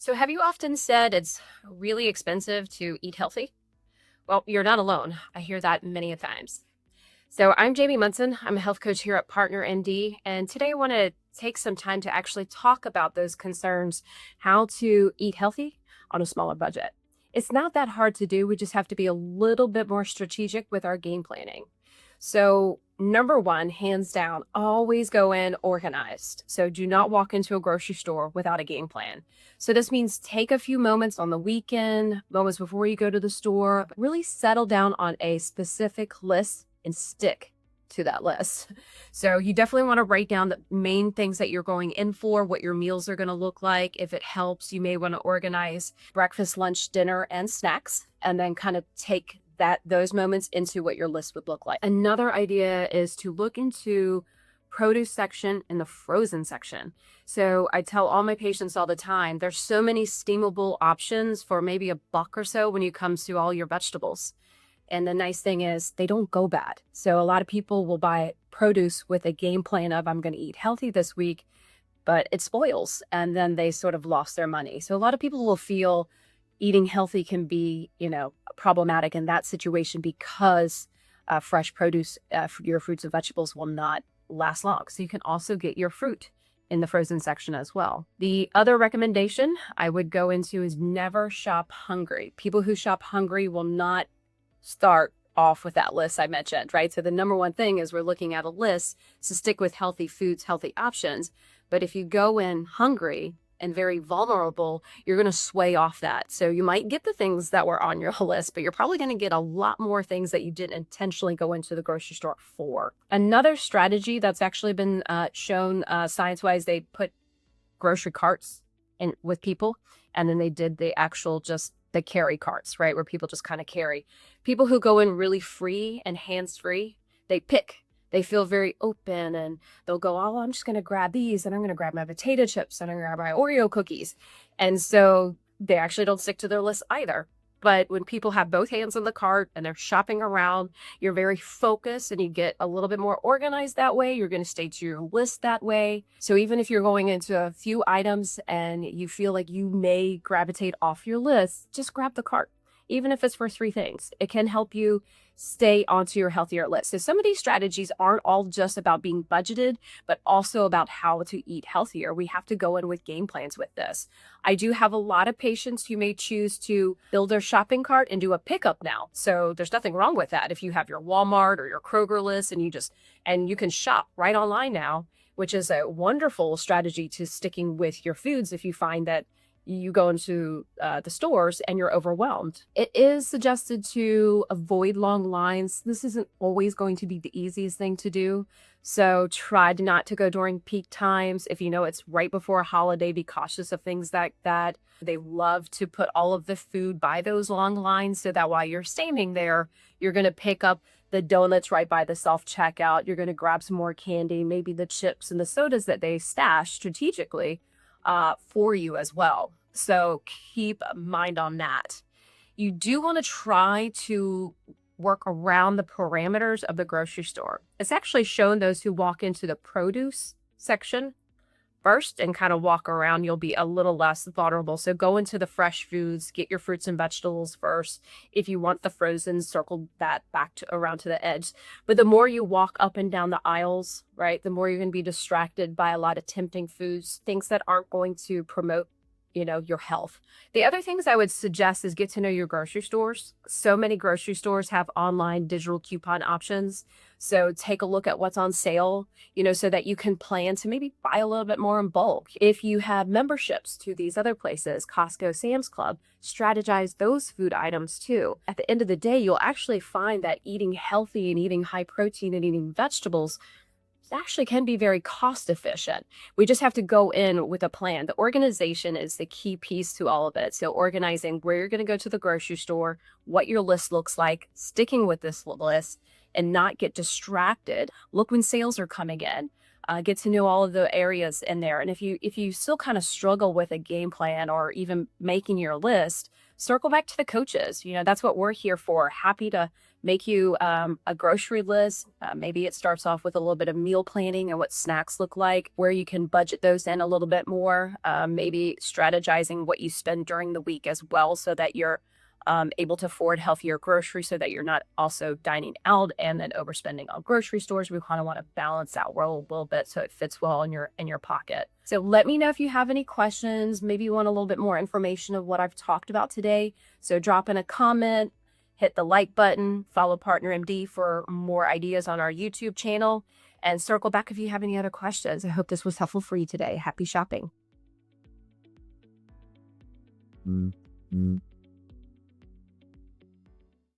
So, have you often said it's really expensive to eat healthy? Well, you're not alone. I hear that many a times. So, I'm Jamie Munson. I'm a health coach here at PartnerMD. And today I want to take some time to actually talk about those concerns, how to eat healthy on a smaller budget. It's not that hard to do. We just have to be a little bit more strategic with our game planning. So, number one, hands down, always go in organized. So, do not walk into a grocery store without a game plan. So, this means take a few moments on the weekend, moments before you go to the store, but really settle down on a specific list and stick to that list. So, you definitely want to write down the main things that you're going in for, what your meals are going to look like. If it helps, you may want to organize breakfast, lunch, dinner, and snacks, and then kind of take those moments into what your list would look like. Another idea is to look into produce section and the frozen section. So I tell all my patients all the time, there's so many steamable options for maybe $1 or so when it comes to all your vegetables. And the nice thing is they don't go bad. So a lot of people will buy produce with a game plan of I'm going to eat healthy this week, but it spoils and then they sort of lost their money. So a lot of people will feel eating healthy can be, problematic in that situation because fresh produce, your fruits and vegetables will not last long. So you can also get your fruit in the frozen section as well. The other recommendation I would go into is never shop hungry. People who shop hungry will not start off with that list I mentioned, right? So the number one thing is we're looking at a list to stick with healthy foods, healthy options. But if you go in hungry and very vulnerable, you're going to sway off that. So you might get the things that were on your list, but you're probably going to get a lot more things that you didn't intentionally go into the grocery store for. Another strategy that's actually been shown science-wise, they put grocery carts in with people, and then they did the actual just the carry carts, right? Where people just kind of carry. People who go in really free and hands-free, they pick. They feel very open and they'll go, oh, I'm just going to grab these and I'm going to grab my potato chips and I'm going to grab my Oreo cookies. And so they actually don't stick to their list either. But when people have both hands on the cart and they're shopping around, you're very focused and you get a little bit more organized that way. You're going to stay to your list that way. So even if you're going into a few items and you feel like you may gravitate off your list, just grab the cart. Even if it's for 3 things, it can help you stay onto your healthier list. So some of these strategies aren't all just about being budgeted, but also about how to eat healthier. We have to go in with game plans with this. I do have a lot of patients who may choose to build their shopping cart and do a pickup now. So there's nothing wrong with that. If you have your Walmart or your Kroger list and you can shop right online now, which is a wonderful strategy to sticking with your foods if you find that you go into the stores and you're overwhelmed. It is suggested to avoid long lines. This isn't always going to be the easiest thing to do. So try not to go during peak times. If you know it's right before a holiday, be cautious of things like that. They love to put all of the food by those long lines so that while you're standing there, you're going to pick up the donuts right by the self-checkout. You're going to grab some more candy, maybe the chips and the sodas that they stash strategically for you as well. So keep mind on that. You do want to try to work around the parameters of the grocery store. It's actually shown those who walk into the produce section first and kind of walk around, you'll be a little less vulnerable. So go into the fresh foods, get your fruits and vegetables first. If you want the frozen, circle that back around to the edge. But the more you walk up and down the aisles, right, the more you're going to be distracted by a lot of tempting foods, things that aren't going to promote your health. The other things I would suggest is get to know your grocery stores. So many grocery stores have online digital coupon options. So take a look at what's on sale, so that you can plan to maybe buy a little bit more in bulk. If you have memberships to these other places, Costco, Sam's Club, strategize those food items too. At the end of the day, you'll actually find that eating healthy and eating high protein and eating vegetables actually can be very cost efficient. We just have to go in with a plan. The organization is the key piece to all of it. So organizing where you're going to go to the grocery store, what your list looks like, sticking with this list and not get distracted. Look when sales are coming in. get to know all of the areas in there. And if you still kind of struggle with a game plan or even making your list, circle back to the coaches. That's what we're here for. Happy to make you a grocery list. Maybe it starts off with a little bit of meal planning and what snacks look like, where you can budget those in a little bit more. Maybe strategizing what you spend during the week as well, so that you're able to afford healthier groceries, so that you're not also dining out and then overspending on grocery stores. We kind of want to balance that world a little bit so it fits well in your pocket. So let me know if you have any questions. Maybe you want a little bit more information of what I've talked about today. So drop in a comment, hit the like button, follow PartnerMD for more ideas on our YouTube channel, and circle back if you have any other questions. I hope this was helpful for you today. Happy shopping. Mm, mm.